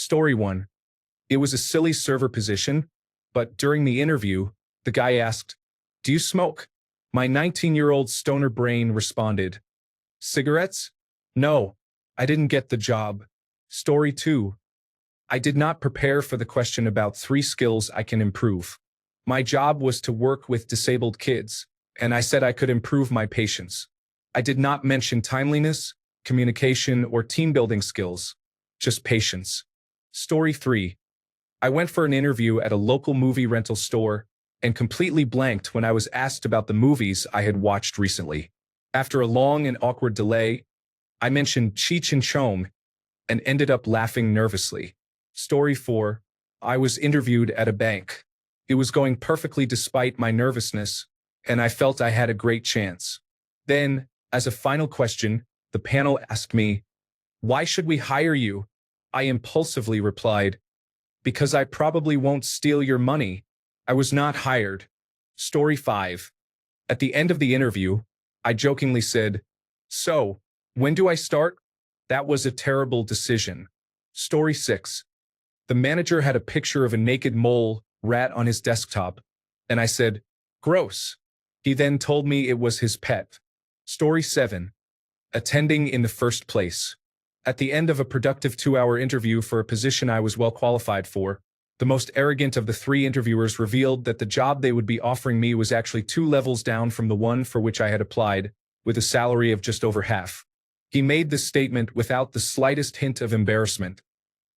Story 1. It was a silly server position, but during the interview, the guy asked, "Do you smoke?" My 19-year-old stoner brain responded, "Cigarettes? No, I didn't get the job." Story 2. I did not prepare for the question about 3 skills I can improve. My job was to work with disabled kids, and I said I could improve my patience. I did not mention timeliness, communication, or team-building skills, just patience. Story 3. I went for an interview at a local movie rental store and completely blanked when I was asked about the movies I had watched recently. After a long and awkward delay, I mentioned Cheech and Chong and ended up laughing nervously. Story 4. I was interviewed at a bank. It was going perfectly despite my nervousness, and I felt I had a great chance. Then, as a final question, the panel asked me, "Why should we hire you?" I impulsively replied, "Because I probably won't steal your money." I was not hired. Story 5. At the end of the interview, I jokingly said, "So, when do I start?" That was a terrible decision. Story 6. The manager had a picture of a naked mole rat on his desktop, and I said, "Gross." He then told me it was his pet. Story 7. Attending in the first place. At the end of a productive 2-hour interview for a position I was well qualified for, the most arrogant of the 3 interviewers revealed that the job they would be offering me was actually 2 levels down from the one for which I had applied, with a salary of just over half. He made this statement without the slightest hint of embarrassment,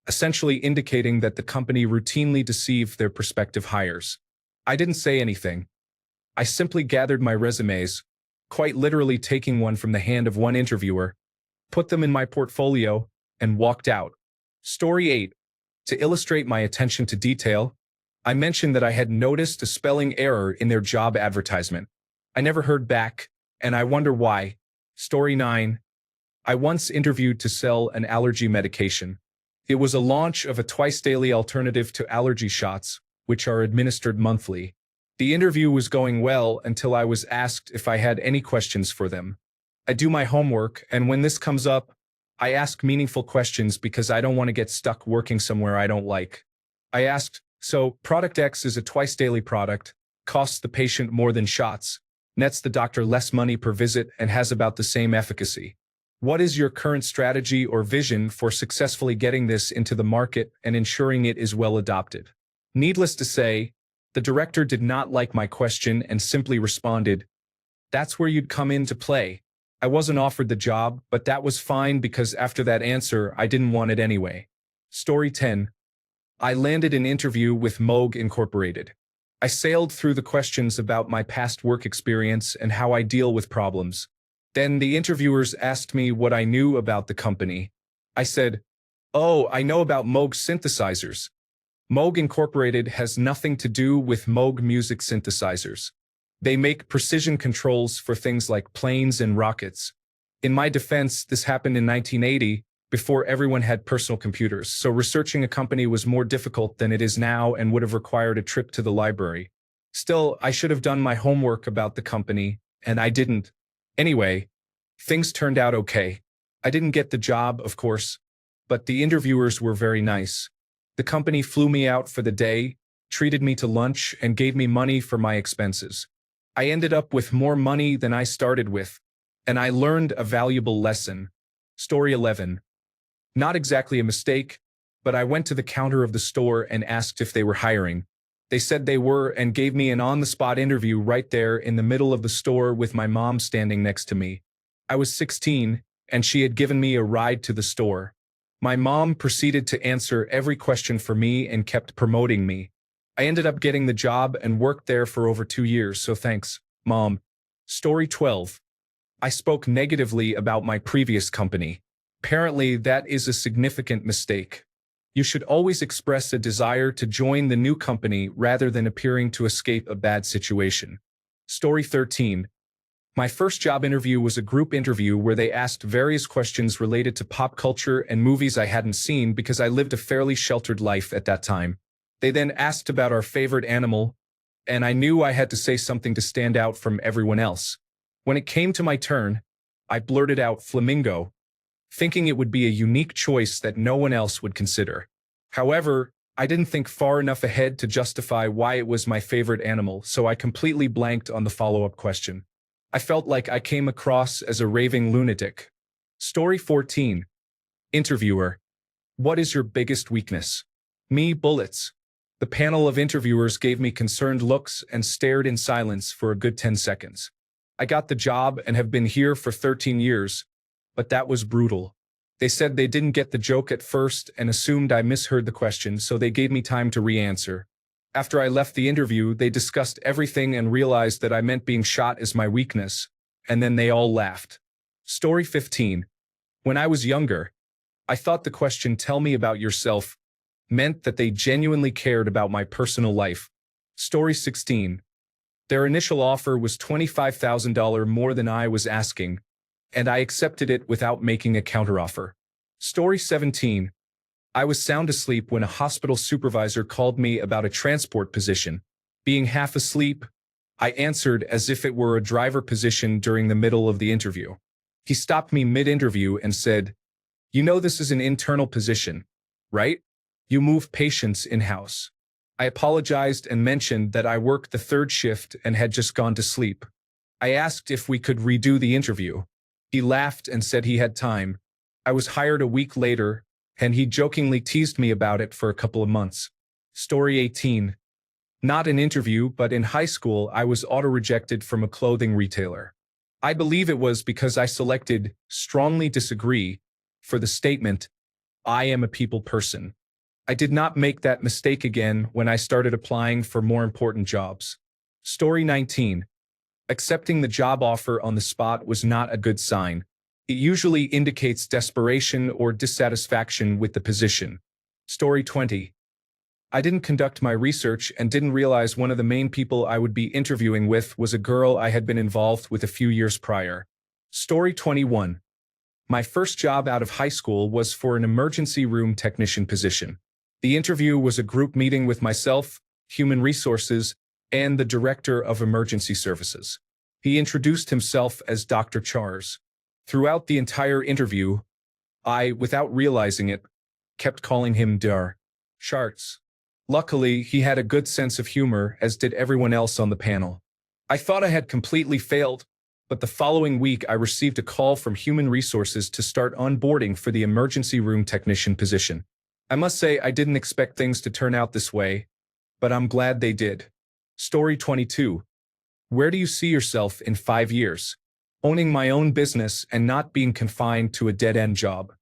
essentially indicating that the company routinely deceived their prospective hires. I didn't say anything. I simply gathered my resumes, quite literally taking one from the hand of one interviewer, put them in my portfolio, and walked out. Story 8. To illustrate my attention to detail, I mentioned that I had noticed a spelling error in their job advertisement. I never heard back, and I wonder why. Story 9. I once interviewed to sell an allergy medication. It was a launch of a twice-daily alternative to allergy shots, which are administered monthly. The interview was going well until I was asked if I had any questions for them. I do my homework, and when this comes up, I ask meaningful questions because I don't want to get stuck working somewhere I don't like. I asked, "So, product X is a twice-daily product, costs the patient more than shots, nets the doctor less money per visit, and has about the same efficacy. What is your current strategy or vision for successfully getting this into the market and ensuring it is well adopted?" Needless to say, the director did not like my question and simply responded, "That's where you'd come into play." I wasn't offered the job, but that was fine because after that answer, I didn't want it anyway. Story 10. I landed an interview with Moog Incorporated. I sailed through the questions about my past work experience and how I deal with problems. Then the interviewers asked me what I knew about the company. I said, "Oh, I know about Moog synthesizers. Moog Incorporated has nothing to do with Moog music synthesizers. They make precision controls for things like planes and rockets." In my defense, this happened in 1980, before everyone had personal computers, so researching a company was more difficult than it is now and would have required a trip to the library. Still, I should have done my homework about the company, and I didn't. Anyway, things turned out okay. I didn't get the job, of course, but the interviewers were very nice. The company flew me out for the day, treated me to lunch, and gave me money for my expenses. I ended up with more money than I started with, and I learned a valuable lesson. Story 11. Not exactly a mistake, but I went to the counter of the store and asked if they were hiring. They said they were and gave me an on-the-spot interview right there in the middle of the store with my mom standing next to me. I was 16, and she had given me a ride to the store. My mom proceeded to answer every question for me and kept promoting me. I ended up getting the job and worked there for over 2 years, so thanks, Mom. Story 12. I spoke negatively about my previous company. Apparently, that is a significant mistake. You should always express a desire to join the new company rather than appearing to escape a bad situation. Story 13. My first job interview was a group interview where they asked various questions related to pop culture and movies I hadn't seen because I lived a fairly sheltered life at that time. They then asked about our favorite animal, and I knew I had to say something to stand out from everyone else. When it came to my turn, I blurted out flamingo, thinking it would be a unique choice that no one else would consider. However, I didn't think far enough ahead to justify why it was my favorite animal, so I completely blanked on the follow-up question. I felt like I came across as a raving lunatic. Story 14. Interviewer. What is your biggest weakness? Me, bullets. The panel of interviewers gave me concerned looks and stared in silence for a good 10 seconds. I got the job and have been here for 13 years, but that was brutal. They said they didn't get the joke at first and assumed I misheard the question, so they gave me time to re-answer. After I left the interview, they discussed everything and realized that I meant being shot as my weakness, and then they all laughed. Story 15. When I was younger, I thought the question "tell me about yourself" meant that they genuinely cared about my personal life. Story 16. Their initial offer was $25,000 more than I was asking, and I accepted it without making a counteroffer. Story 17. I was sound asleep when a hospital supervisor called me about a transport position. Being half asleep, I answered as if it were a driver position during the middle of the interview. He stopped me mid-interview and said, "You know this is an internal position, right? You move patients in-house." I apologized and mentioned that I worked the third shift and had just gone to sleep. I asked if we could redo the interview. He laughed and said he had time. I was hired a week later, and he jokingly teased me about it for a couple of months. Story 18. Not an interview, but in high school I was auto-rejected from a clothing retailer. I believe it was because I selected "strongly disagree" for the statement, "I am a people person." I did not make that mistake again when I started applying for more important jobs. Story 19. Accepting the job offer on the spot was not a good sign. It usually indicates desperation or dissatisfaction with the position. Story 20. I didn't conduct my research and didn't realize one of the main people I would be interviewing with was a girl I had been involved with a few years prior. Story 21. My first job out of high school was for an emergency room technician position. The interview was a group meeting with myself, human resources, and the director of emergency services. He introduced himself as Dr. Charles. Throughout the entire interview, I, without realizing it, kept calling him Dr. Charles. Luckily, he had a good sense of humor, as did everyone else on the panel. I thought I had completely failed, but the following week I received a call from Human Resources to start onboarding for the emergency room technician position. I must say I didn't expect things to turn out this way, but I'm glad they did. Story 22. Where do you see yourself in 5 years? Owning my own business and not being confined to a dead-end job.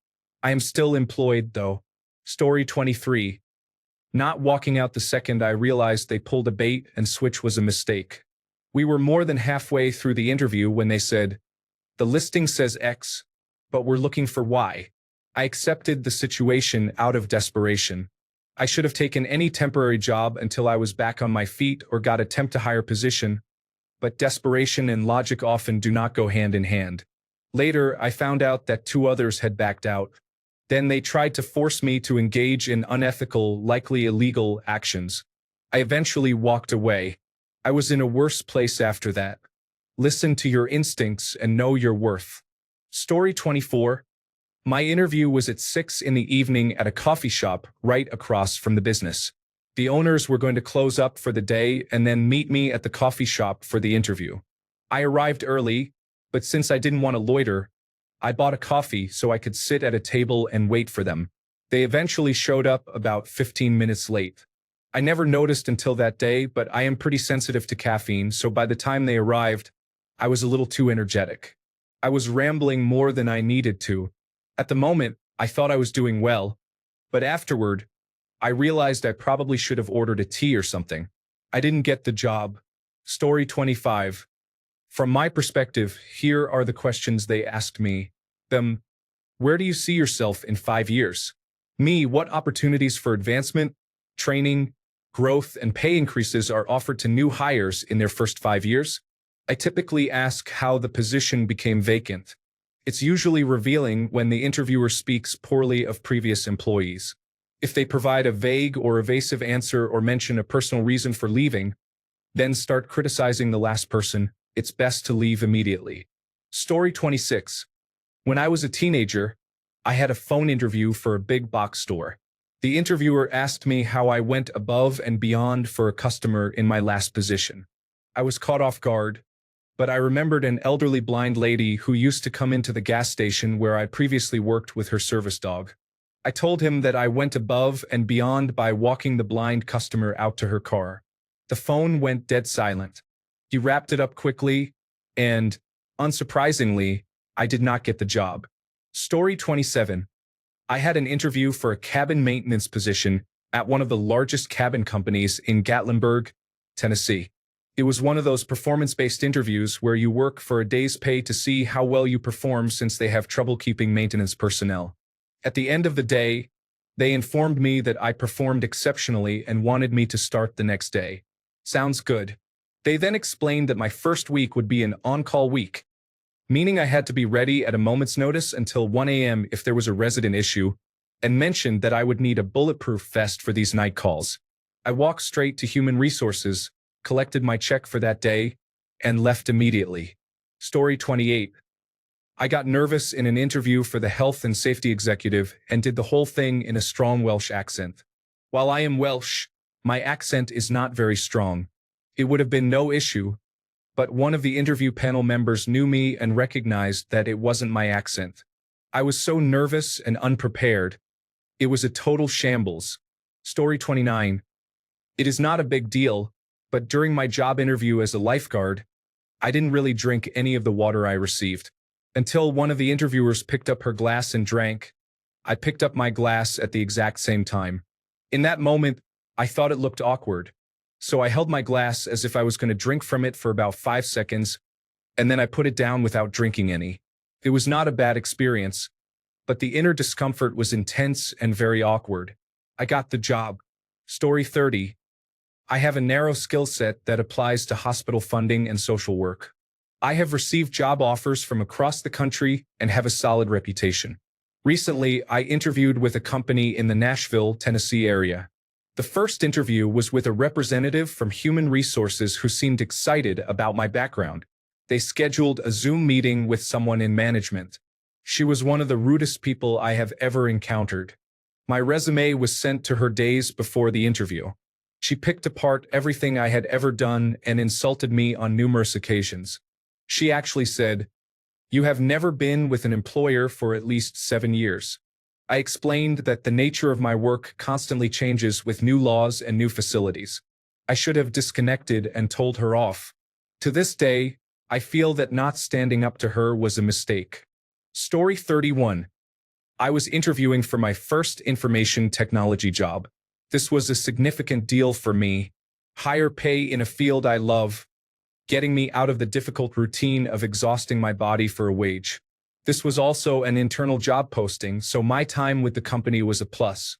I am still employed, though. Story 23. Not walking out the second I realized they pulled a bait and switch was a mistake. We were more than halfway through the interview when they said, "The listing says X, but we're looking for Y." I accepted the situation out of desperation. I should have taken any temporary job until I was back on my feet or got a temp-to-hire position, but desperation and logic often do not go hand in hand. Later, I found out that 2 others had backed out. Then they tried to force me to engage in unethical, likely illegal actions. I eventually walked away. I was in a worse place after that. Listen to your instincts and know your worth. Story 24. My interview was at 6 in the evening at a coffee shop right across from the business. The owners were going to close up for the day and then meet me at the coffee shop for the interview. I arrived early, but since I didn't want to loiter, I bought a coffee so I could sit at a table and wait for them. They eventually showed up about 15 minutes late. I never noticed until that day, but I am pretty sensitive to caffeine, so by the time they arrived, I was a little too energetic. I was rambling more than I needed to. At the moment, I thought I was doing well, but afterward, I realized I probably should have ordered a tea or something. I didn't get the job. Story 25. From my perspective, here are the questions they asked me. Them. Where do you see yourself in 5 years? Me. What opportunities for advancement, training, growth, and pay increases are offered to new hires in their first 5 years? I typically ask how the position became vacant. It's usually revealing when the interviewer speaks poorly of previous employees. If they provide a vague or evasive answer or mention a personal reason for leaving, then start criticizing the last person. It's best to leave immediately. Story 26. When I was a teenager, I had a phone interview for a big box store. The interviewer asked me how I went above and beyond for a customer in my last position. I was caught off guard, but I remembered an elderly blind lady who used to come into the gas station where I previously worked with her service dog. I told him that I went above and beyond by walking the blind customer out to her car. The phone went dead silent. He wrapped it up quickly, and, unsurprisingly, I did not get the job. Story 27. I had an interview for a cabin maintenance position at one of the largest cabin companies in Gatlinburg, Tennessee. It was one of those performance-based interviews where you work for a day's pay to see how well you perform since they have trouble keeping maintenance personnel. At the end of the day, they informed me that I performed exceptionally and wanted me to start the next day. Sounds good. They then explained that my first week would be an on-call week, meaning I had to be ready at a moment's notice until 1 a.m. if there was a resident issue, and mentioned that I would need a bulletproof vest for these night calls. I walked straight to Human Resources, collected my check for that day, and left immediately. Story 28. I got nervous in an interview for the health and safety executive and did the whole thing in a strong Welsh accent. While I am Welsh, my accent is not very strong. It would have been no issue, but one of the interview panel members knew me and recognized that it wasn't my accent. I was so nervous and unprepared. It was a total shambles. Story 29. It is not a big deal, but during my job interview as a lifeguard, I didn't really drink any of the water I received. Until one of the interviewers picked up her glass and drank. I picked up my glass at the exact same time. In that moment, I thought it looked awkward. So I held my glass as if I was going to drink from it for about 5 seconds, and then I put it down without drinking any. It was not a bad experience, but the inner discomfort was intense and very awkward. I got the job. Story 30. I have a narrow skill set that applies to hospital funding and social work. I have received job offers from across the country and have a solid reputation. Recently, I interviewed with a company in the Nashville, Tennessee area. The first interview was with a representative from Human Resources who seemed excited about my background. They scheduled a Zoom meeting with someone in management. She was one of the rudest people I have ever encountered. My resume was sent to her days before the interview. She picked apart everything I had ever done and insulted me on numerous occasions. She actually said, "You have never been with an employer for at least 7 years." I explained that the nature of my work constantly changes with new laws and new facilities. I should have disconnected and told her off. To this day, I feel that not standing up to her was a mistake. Story 31. I was interviewing for my first information technology job. This was a significant deal for me. Higher pay in a field I love, getting me out of the difficult routine of exhausting my body for a wage. This was also an internal job posting, so my time with the company was a plus.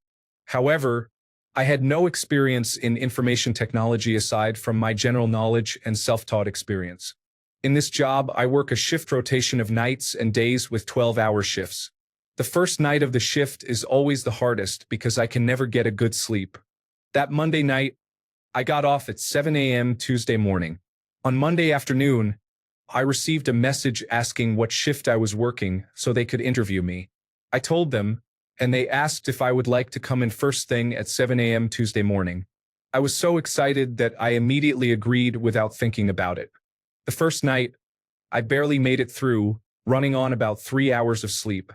However, I had no experience in information technology aside from my general knowledge and self-taught experience. In this job, I work a shift rotation of nights and days with 12-hour shifts. The first night of the shift is always the hardest because I can never get a good sleep. That Monday night, I got off at 7 a.m. Tuesday morning. On Monday afternoon, I received a message asking what shift I was working so they could interview me. I told them, and they asked if I would like to come in first thing at 7 a.m. Tuesday morning. I was so excited that I immediately agreed without thinking about it. The first night, I barely made it through, running on about 3 hours of sleep.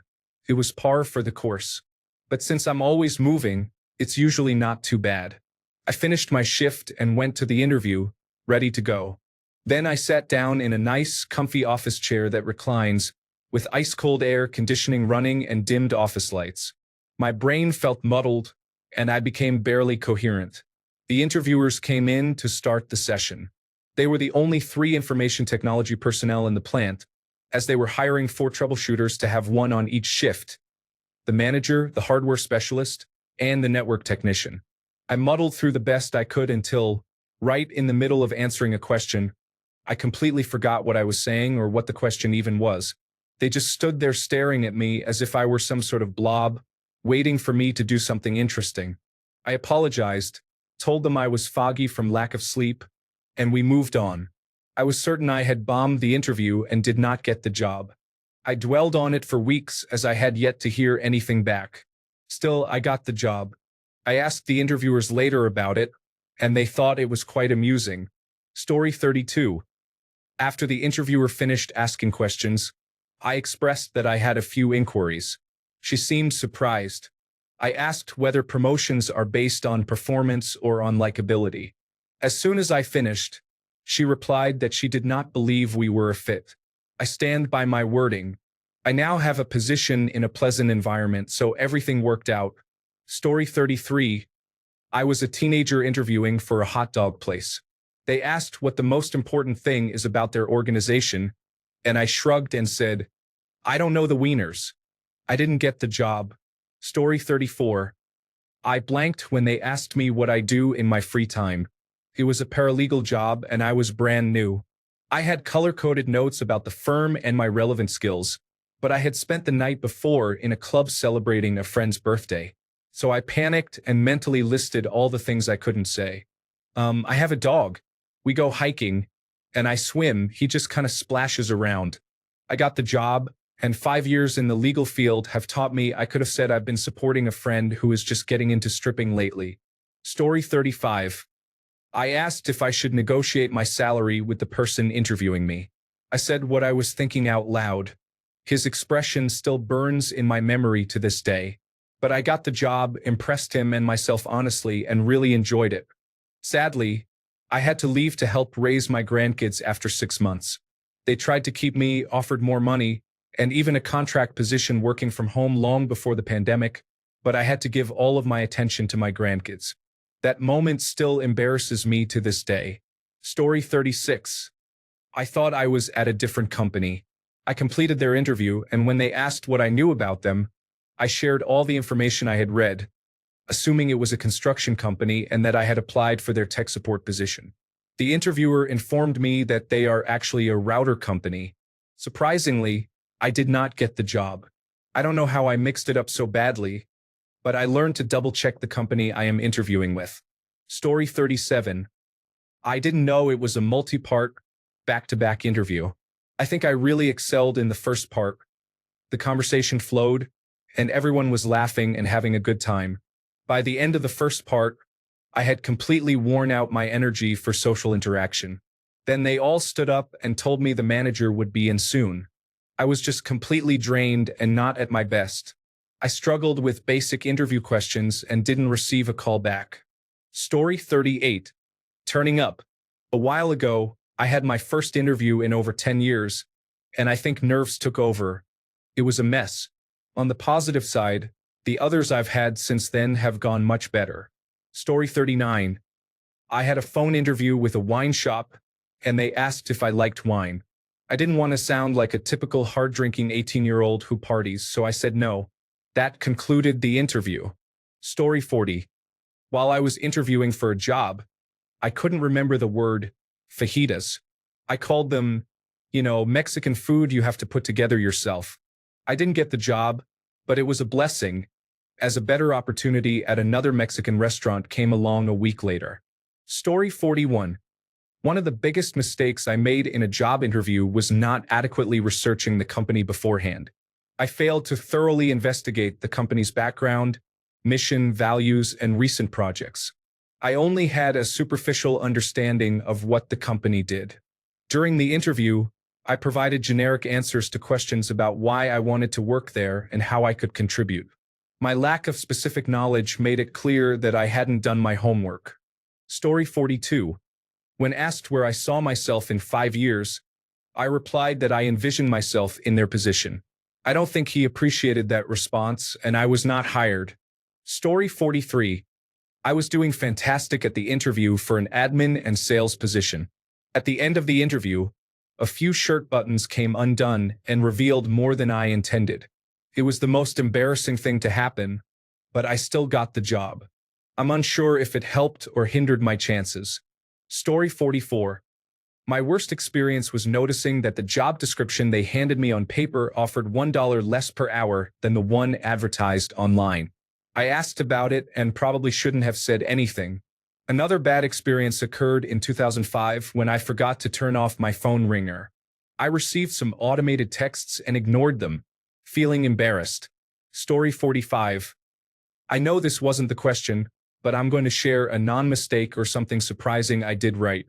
It was par for the course. But since I'm always moving, it's usually not too bad. I finished my shift and went to the interview, ready to go. Then I sat down in a nice, comfy office chair that reclines, with ice-cold air conditioning running and dimmed office lights. My brain felt muddled, and I became barely coherent. The interviewers came in to start the session. They were the only 3 information technology personnel in the plant, as they were hiring 4 troubleshooters to have 1 on each shift: the manager, the hardware specialist, and the network technician. I muddled through the best I could until, right in the middle of answering a question, I completely forgot what I was saying or what the question even was. They just stood there staring at me as if I were some sort of blob, waiting for me to do something interesting. I apologized, told them I was foggy from lack of sleep, and we moved on. I was certain I had bombed the interview and did not get the job. I dwelled on it for weeks as I had yet to hear anything back. Still, I got the job. I asked the interviewers later about it, and they thought it was quite amusing. Story 32. After the interviewer finished asking questions, I expressed that I had a few inquiries. She seemed surprised. I asked whether promotions are based on performance or on likability. As soon as I finished, she replied that she did not believe we were a fit. I stand by my wording. I now have a position in a pleasant environment, so everything worked out. Story 33. I was a teenager interviewing for a hot dog place. They asked what the most important thing is about their organization, and I shrugged and said, I don't know the wieners. I didn't get the job. Story 34. I blanked when they asked me what I do in my free time. It was a paralegal job and I was brand new. I had color-coded notes about the firm and my relevant skills, but I had spent the night before in a club celebrating a friend's birthday. So I panicked and mentally listed all the things I couldn't say. I have a dog. We go hiking, and I swim. He just kind of splashes around. I got the job, and 5 years in the legal field have taught me I could have said I've been supporting a friend who is just getting into stripping lately. Story 35. I asked if I should negotiate my salary with the person interviewing me. I said what I was thinking out loud. His expression still burns in my memory to this day. But I got the job, impressed him and myself honestly, and really enjoyed it. Sadly, I had to leave to help raise my grandkids after 6 months. They tried to keep me, offered more money, and even a contract position working from home long before the pandemic, but I had to give all of my attention to my grandkids. That moment still embarrasses me to this day. Story 36. I thought I was at a different company. I completed their interview, and when they asked what I knew about them, I shared all the information I had read, assuming it was a construction company and that I had applied for their tech support position. The interviewer informed me that they are actually a router company. Surprisingly, I did not get the job. I don't know how I mixed it up so badly, but I learned to double-check the company I am interviewing with. Story 37. I didn't know it was a multi-part, back-to-back interview. I think I really excelled in the first part. The conversation flowed, and everyone was laughing and having a good time. By the end of the first part, I had completely worn out my energy for social interaction. Then they all stood up and told me the manager would be in soon. I was just completely drained and not at my best. I struggled with basic interview questions and didn't receive a call back. Story 38. Turning up. A while ago, I had my first interview in over 10 years, and I think nerves took over. It was a mess. On the positive side, the others I've had since then have gone much better. Story 39. I had a phone interview with a wine shop, and they asked if I liked wine. I didn't want to sound like a typical hard-drinking 18-year-old who parties, so I said no. That concluded the interview. Story 40. While I was interviewing for a job, I couldn't remember the word fajitas. I called them, Mexican food you have to put together yourself. I didn't get the job, but it was a blessing, as a better opportunity at another Mexican restaurant came along a week later. Story 41. One of the biggest mistakes I made in a job interview was not adequately researching the company beforehand. I failed to thoroughly investigate the company's background, mission, values, and recent projects. I only had a superficial understanding of what the company did. During the interview, I provided generic answers to questions about why I wanted to work there and how I could contribute. My lack of specific knowledge made it clear that I hadn't done my homework. Story 42. When asked where I saw myself in 5 years, I replied that I envisioned myself in their position. I don't think he appreciated that response, and I was not hired. Story 43. I was doing fantastic at the interview for an admin and sales position. At the end of the interview, a few shirt buttons came undone and revealed more than I intended. It was the most embarrassing thing to happen, but I still got the job. I'm unsure if it helped or hindered my chances. Story 44. My worst experience was noticing that the job description they handed me on paper offered $1 less per hour than the one advertised online. I asked about it and probably shouldn't have said anything. Another bad experience occurred in 2005 when I forgot to turn off my phone ringer. I received some automated texts and ignored them, feeling embarrassed. Story 45. I know this wasn't the question, but I'm going to share a non-mistake or something surprising I did right.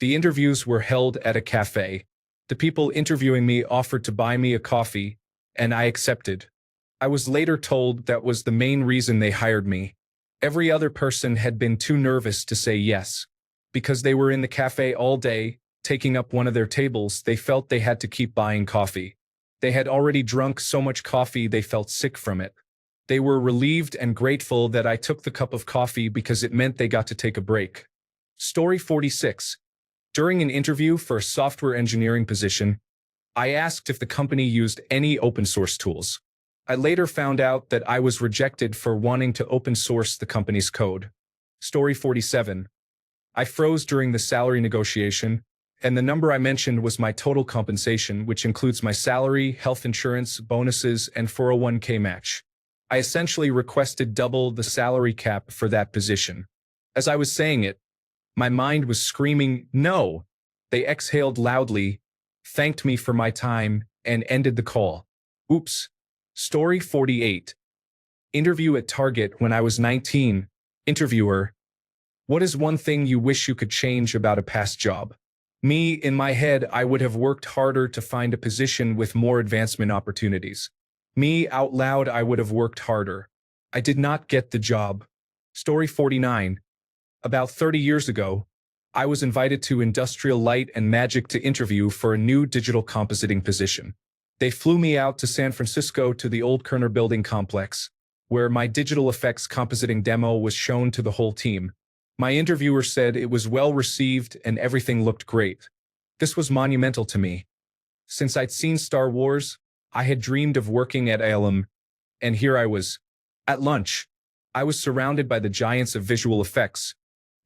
The interviews were held at a cafe. The people interviewing me offered to buy me a coffee, and I accepted. I was later told that was the main reason they hired me. Every other person had been too nervous to say yes. Because they were in the cafe all day, taking up one of their tables, they felt they had to keep buying coffee. They had already drunk so much coffee they felt sick from it. They were relieved and grateful that I took the cup of coffee because it meant they got to take a break. Story 46. During an interview for a software engineering position, I asked if the company used any open source tools. I later found out that I was rejected for wanting to open source the company's code. Story 47. I froze during the salary negotiation, and the number I mentioned was my total compensation, which includes my salary, health insurance, bonuses, and 401k match. I essentially requested double the salary cap for that position. As I was saying it, my mind was screaming, no. They exhaled loudly, thanked me for my time, and ended the call. Oops. Story 48. Interview at Target when I was 19. Interviewer. What is one thing you wish you could change about a past job? Me, in my head, I would have worked harder to find a position with more advancement opportunities. Me, out loud, I would have worked harder. I did not get the job. Story 49. About 30 years ago, I was invited to Industrial Light and Magic to interview for a new digital compositing position. They flew me out to San Francisco to the old Kerner Building complex, where my digital effects compositing demo was shown to the whole team. My interviewer said it was well received and everything looked great. This was monumental to me. Since I'd seen Star Wars, I had dreamed of working at ALM, and here I was. At lunch, I was surrounded by the giants of visual effects,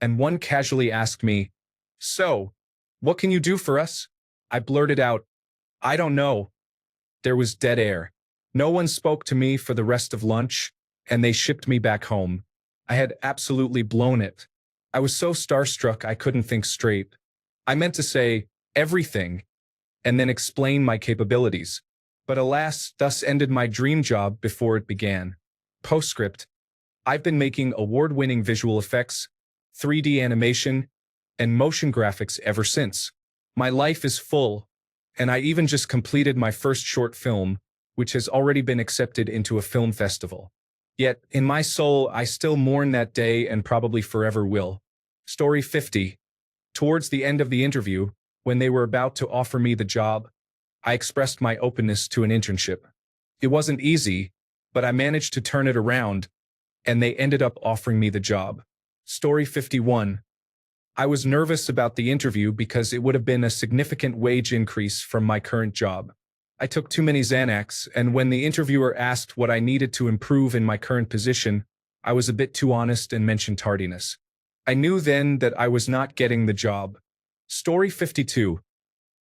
and one casually asked me, "So, what can you do for us?" I blurted out, "I don't know." There was dead air. No one spoke to me for the rest of lunch, and they shipped me back home. I had absolutely blown it. I was so starstruck I couldn't think straight. I meant to say, everything, and then explain my capabilities. But alas, thus ended my dream job before it began. Postscript. I've been making award-winning visual effects, 3D animation, and motion graphics ever since. My life is full, and I even just completed my first short film, which has already been accepted into a film festival. Yet, in my soul, I still mourn that day and probably forever will. Story 50. Towards the end of the interview, when they were about to offer me the job, I expressed my openness to an internship. It wasn't easy, but I managed to turn it around, and they ended up offering me the job. Story 51. I was nervous about the interview because it would have been a significant wage increase from my current job. I took too many Xanax, and when the interviewer asked what I needed to improve in my current position, I was a bit too honest and mentioned tardiness. I knew then that I was not getting the job. Story 52.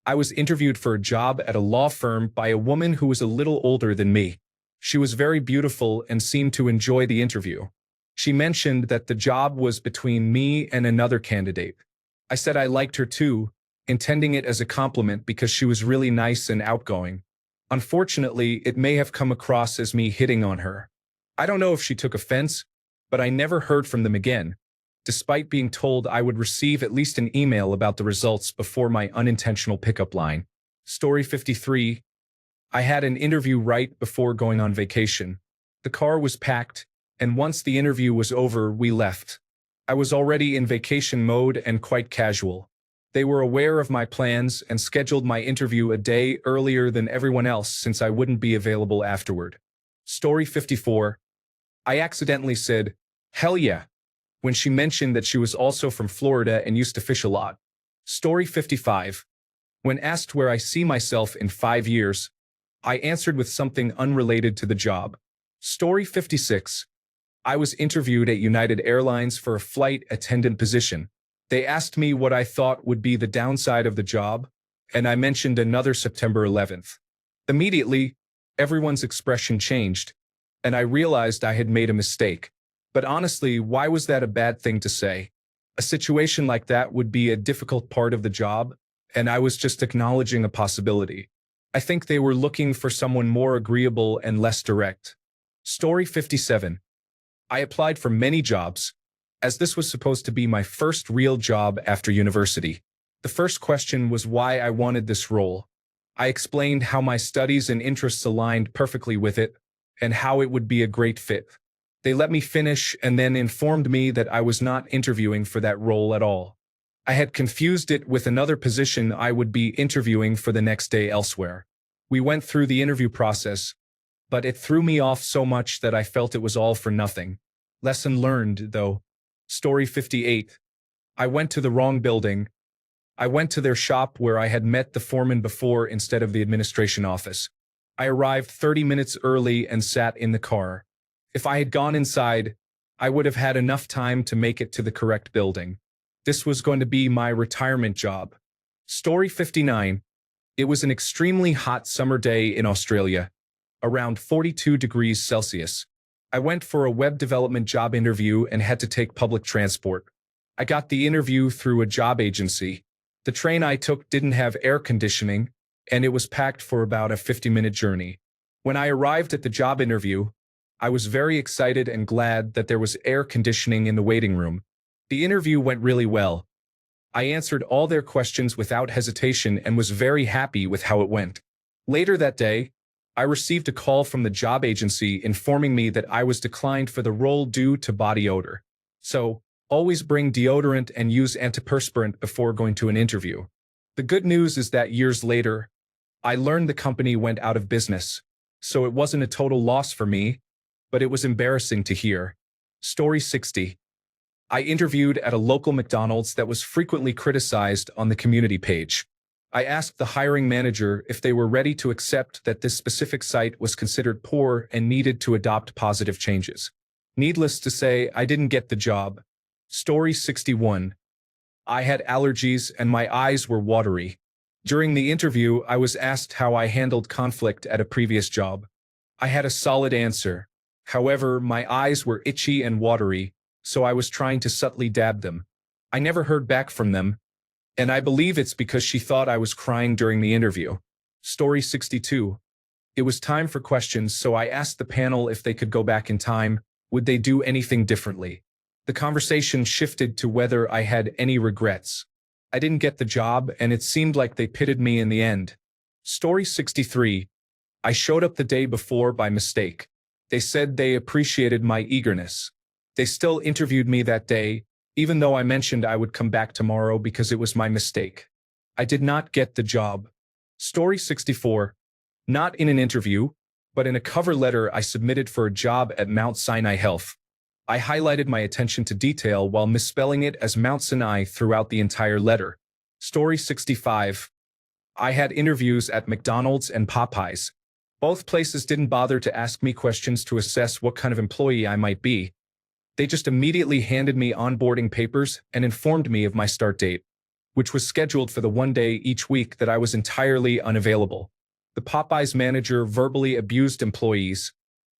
I was interviewed for a job at a law firm by a woman who was a little older than me. She was very beautiful and seemed to enjoy the interview. She mentioned that the job was between me and another candidate. I said I liked her too, intending it as a compliment because she was really nice and outgoing. Unfortunately, it may have come across as me hitting on her. I don't know if she took offense, but I never heard from them again, despite being told I would receive at least an email about the results before my unintentional pickup line. Story 53. I had an interview right before going on vacation. The car was packed, and once the interview was over, we left. I was already in vacation mode and quite casual. They were aware of my plans and scheduled my interview a day earlier than everyone else since I wouldn't be available afterward. Story 54. I accidentally said, "Hell yeah," when she mentioned that she was also from Florida and used to fish a lot. Story 55. When asked where I see myself in 5 years, I answered with something unrelated to the job. Story 56. I was interviewed at United Airlines for a flight attendant position. They asked me what I thought would be the downside of the job, and I mentioned another September 11th. Immediately, everyone's expression changed, and I realized I had made a mistake. But honestly, why was that a bad thing to say? A situation like that would be a difficult part of the job, and I was just acknowledging a possibility. I think they were looking for someone more agreeable and less direct. Story 57. I applied for many jobs, as this was supposed to be my first real job after university. The first question was why I wanted this role. I explained how my studies and interests aligned perfectly with it, and how it would be a great fit. They let me finish and then informed me that I was not interviewing for that role at all. I had confused it with another position I would be interviewing for the next day elsewhere. We went through the interview process, but it threw me off so much that I felt it was all for nothing. Lesson learned, though. Story 58. I went to the wrong building. I went to their shop where I had met the foreman before instead of the administration office. I arrived 30 minutes early and sat in the car. If I had gone inside, I would have had enough time to make it to the correct building. This was going to be my retirement job. Story 59. It was an extremely hot summer day in Australia, around 42 degrees Celsius. I went for a web development job interview and had to take public transport. I got the interview through a job agency. The train I took didn't have air conditioning, and it was packed for about a 50-minute journey. When I arrived at the job interview, I was very excited and glad that there was air conditioning in the waiting room. The interview went really well. I answered all their questions without hesitation and was very happy with how it went. Later that day, I received a call from the job agency informing me that I was declined for the role due to body odor. So, always bring deodorant and use antiperspirant before going to an interview. The good news is that years later, I learned the company went out of business, so it wasn't a total loss for me, but it was embarrassing to hear. Story 60. I interviewed at a local McDonald's that was frequently criticized on the community page. I asked the hiring manager if they were ready to accept that this specific site was considered poor and needed to adopt positive changes. Needless to say, I didn't get the job. Story 61. I had allergies and my eyes were watery. During the interview, I was asked how I handled conflict at a previous job. I had a solid answer. However, my eyes were itchy and watery, so I was trying to subtly dab them. I never heard back from them, and I believe it's because she thought I was crying during the interview. Story 62. It was time for questions, so I asked the panel if they could go back in time. Would they do anything differently? The conversation shifted to whether I had any regrets. I didn't get the job, and it seemed like they pitted me in the end. Story 63. I showed up the day before by mistake. They said they appreciated my eagerness. They still interviewed me that day, even though I mentioned I would come back tomorrow because it was my mistake. I did not get the job. Story 64. Not in an interview, but in a cover letter I submitted for a job at Mount Sinai Health. I highlighted my attention to detail while misspelling it as Mount Sinai throughout the entire letter. Story 65. I had interviews at McDonald's and Popeyes. Both places didn't bother to ask me questions to assess what kind of employee I might be. They just immediately handed me onboarding papers and informed me of my start date, which was scheduled for the one day each week that I was entirely unavailable. The Popeyes manager verbally abused employees,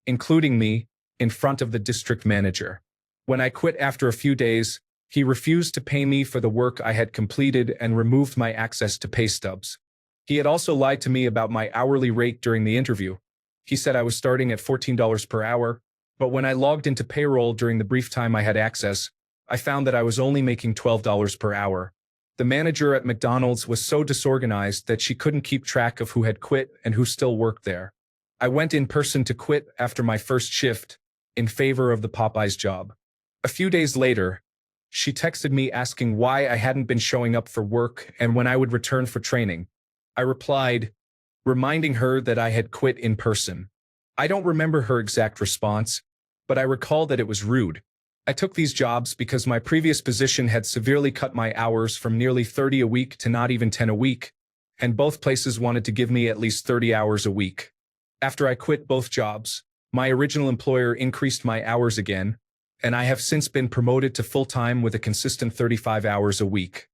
including me, in front of the district manager. When I quit after a few days, he refused to pay me for the work I had completed and removed my access to pay stubs. He had also lied to me about my hourly rate during the interview. He said I was starting at $14 per hour, but when I logged into payroll during the brief time I had access, I found that I was only making $12 per hour. The manager at McDonald's was so disorganized that she couldn't keep track of who had quit and who still worked there. I went in person to quit after my first shift, in favor of the Popeyes job. A few days later, she texted me asking why I hadn't been showing up for work and when I would return for training. I replied, reminding her that I had quit in person. I don't remember her exact response, but I recall that it was rude. I took these jobs because my previous position had severely cut my hours from nearly 30 a week to not even 10 a week, and both places wanted to give me at least 30 hours a week. After I quit both jobs, my original employer increased my hours again, and I have since been promoted to full-time with a consistent 35 hours a week.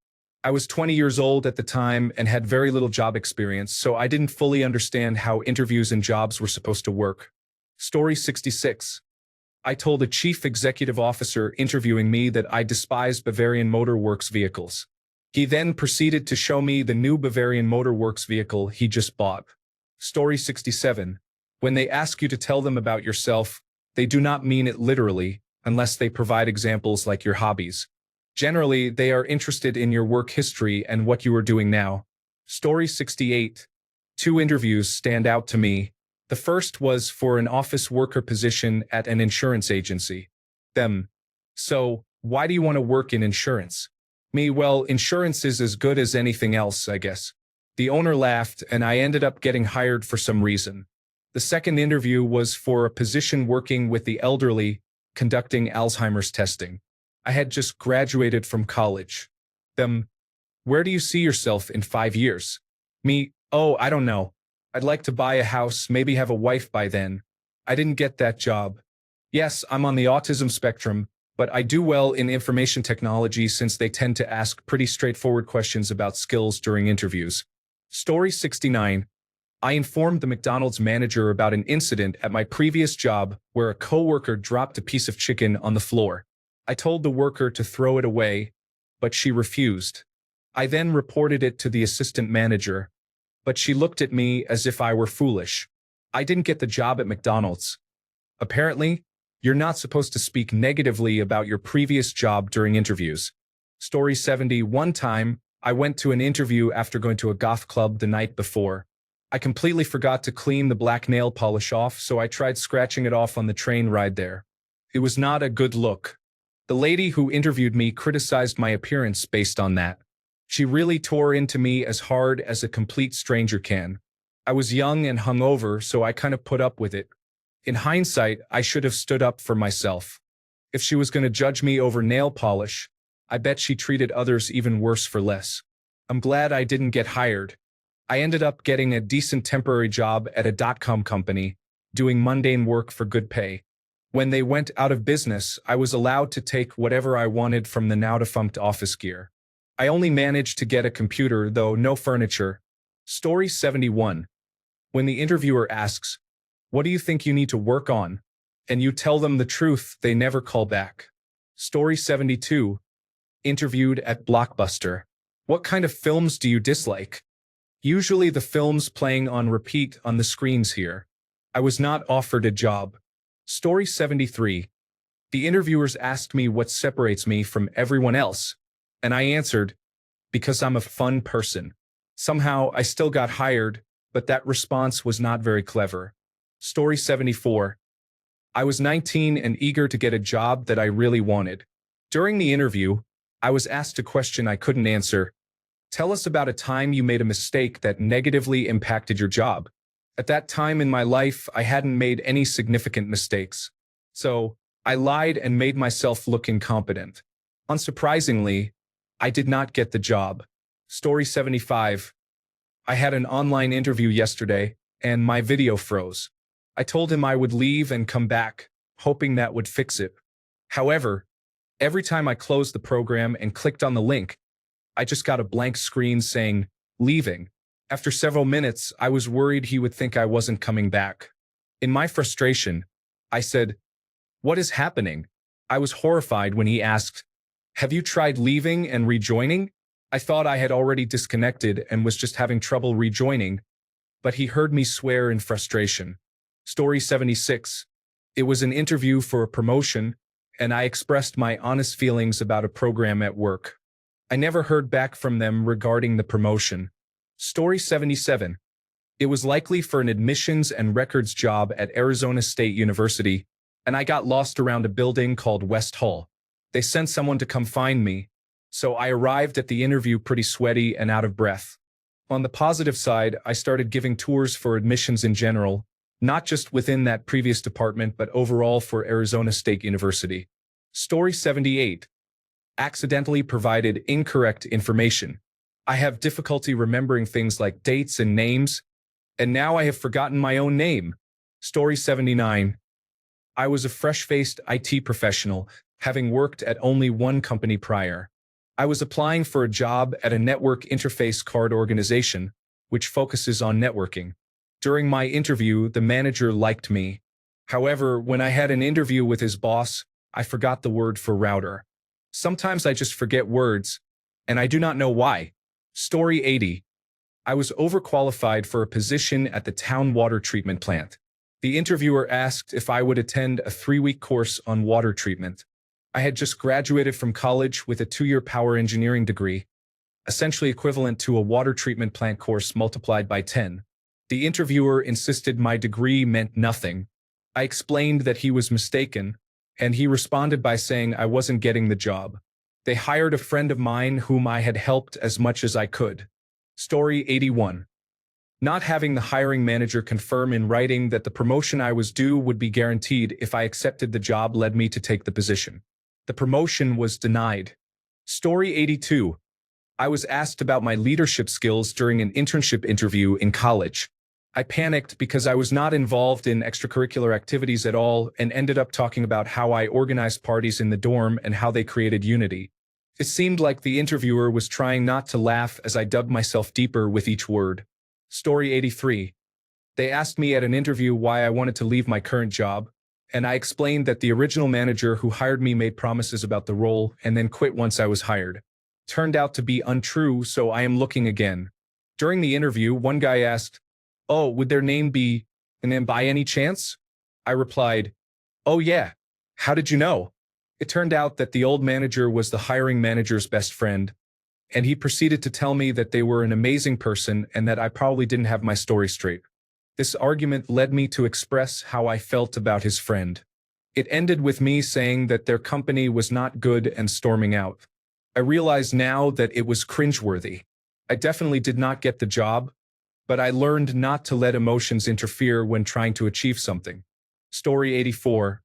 I was 20 years old at the time and had very little job experience, so I didn't fully understand how interviews and jobs were supposed to work. Story 66. I told a chief executive officer interviewing me that I despised Bavarian Motor Works vehicles. He then proceeded to show me the new Bavarian Motor Works vehicle he just bought. Story 67. When they ask you to tell them about yourself, they do not mean it literally, unless they provide examples like your hobbies. Generally, they are interested in your work history and what you are doing now. Story 68. Two interviews stand out to me. The first was for an office worker position at an insurance agency. Them. So, why do you want to work in insurance? Me, well, insurance is as good as anything else, I guess. The owner laughed, and I ended up getting hired for some reason. The second interview was for a position working with the elderly, conducting Alzheimer's testing. I had just graduated from college. Them. Where do you see yourself in 5 years? Me, oh, I don't know. I'd like to buy a house, maybe have a wife by then. I didn't get that job. Yes, I'm on the autism spectrum, but I do well in information technology since they tend to ask pretty straightforward questions about skills during interviews. Story 69. I informed the McDonald's manager about an incident at my previous job where a coworker dropped a piece of chicken on the floor. I told the worker to throw it away, but she refused. I then reported it to the assistant manager, but she looked at me as if I were foolish. I didn't get the job at McDonald's. Apparently, you're not supposed to speak negatively about your previous job during interviews. Story 70. One time, I went to an interview after going to a goth club the night before. I completely forgot to clean the black nail polish off, so I tried scratching it off on the train ride there. It was not a good look. The lady who interviewed me criticized my appearance based on that. She really tore into me as hard as a complete stranger can. I was young and hungover, so I kind of put up with it. In hindsight, I should have stood up for myself. If she was going to judge me over nail polish, I bet she treated others even worse for less. I'm glad I didn't get hired. I ended up getting a decent temporary job at a .com company, doing mundane work for good pay. When they went out of business, I was allowed to take whatever I wanted from the now-defunct office gear. I only managed to get a computer, though no furniture. Story 71. When the interviewer asks, "What do you think you need to work on?" and you tell them the truth, they never call back. Story 72. Interviewed at Blockbuster. What kind of films do you dislike? Usually the films playing on repeat on the screens here. I was not offered a job. Story 73. The interviewers asked me what separates me from everyone else, and I answered, because I'm a fun person. Somehow I still got hired, but that response was not very clever. Story 74. I was 19 and eager to get a job that I really wanted. During the interview, I was asked a question I couldn't answer. Tell us about a time you made a mistake that negatively impacted your job. At that time in my life, I hadn't made any significant mistakes. So, I lied and made myself look incompetent. Unsurprisingly, I did not get the job. Story 75. I had an online interview yesterday, and my video froze. I told him I would leave and come back, hoping that would fix it. However, every time I closed the program and clicked on the link, I just got a blank screen saying, "Leaving." After several minutes, I was worried he would think I wasn't coming back. In my frustration, I said, "What is happening?" I was horrified when he asked, "Have you tried leaving and rejoining?" I thought I had already disconnected and was just having trouble rejoining, but he heard me swear in frustration. Story 76. It was an interview for a promotion, and I expressed my honest feelings about a program at work. I never heard back from them regarding the promotion. Story 77. It was likely for an admissions and records job at Arizona State University, and I got lost around a building called West Hall. They sent someone to come find me, so I arrived at the interview pretty sweaty and out of breath. On the positive side, I started giving tours for admissions in general, not just within that previous department but overall for Arizona State University. Story 78. Accidentally provided incorrect information. I have difficulty remembering things like dates and names, and now I have forgotten my own name. Story 79. I was a fresh-faced IT professional, having worked at only one company prior. I was applying for a job at a network interface card organization, which focuses on networking. During my interview, the manager liked me. However, when I had an interview with his boss, I forgot the word for router. Sometimes I just forget words, and I do not know why. Story 80. I was overqualified for a position at the town water treatment plant. The interviewer asked if I would attend a 3-week course on water treatment. I had just graduated from college with a 2-year power engineering degree, essentially equivalent to a water treatment plant course multiplied by 10. The interviewer insisted my degree meant nothing. I explained that he was mistaken, and he responded by saying I wasn't getting the job. They hired a friend of mine whom I had helped as much as I could. Story 81. Not having the hiring manager confirm in writing that the promotion I was due would be guaranteed if I accepted the job led me to take the position. The promotion was denied. Story 82. I was asked about my leadership skills during an internship interview in college. I panicked because I was not involved in extracurricular activities at all and ended up talking about how I organized parties in the dorm and how they created unity. It seemed like the interviewer was trying not to laugh as I dug myself deeper with each word. Story 83. They asked me at an interview why I wanted to leave my current job, and I explained that the original manager who hired me made promises about the role and then quit once I was hired. Turned out to be untrue, so I am looking again. During the interview, one guy asked, "Oh, would their name be and then by any chance?" I replied, "Oh yeah, how did you know?" It turned out that the old manager was the hiring manager's best friend, and he proceeded to tell me that they were an amazing person and that I probably didn't have my story straight. This argument led me to express how I felt about his friend. It ended with me saying that their company was not good and storming out. I realize now that it was cringeworthy. I definitely did not get the job, but I learned not to let emotions interfere when trying to achieve something. Story 84.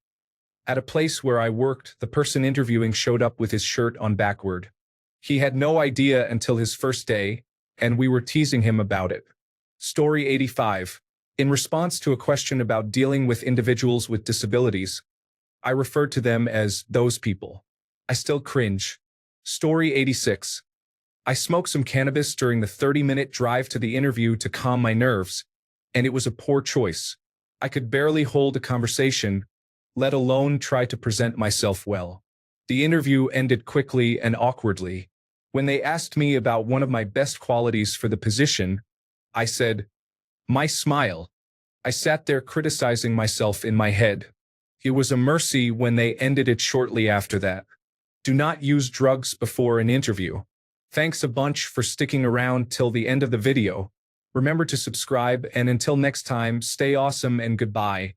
At a place where I worked, the person interviewing showed up with his shirt on backward. He had no idea until his first day, and we were teasing him about it. Story 85. In response to a question about dealing with individuals with disabilities, I referred to them as those people. I still cringe. Story 86. I smoked some cannabis during the 30-minute drive to the interview to calm my nerves, and it was a poor choice. I could barely hold a conversation, let alone try to present myself well. The interview ended quickly and awkwardly. When they asked me about one of my best qualities for the position, I said, "My smile." I sat there criticizing myself in my head. It was a mercy when they ended it shortly after that. Do not use drugs before an interview. Thanks a bunch for sticking around till the end of the video. Remember to subscribe, and until next time, stay awesome and goodbye.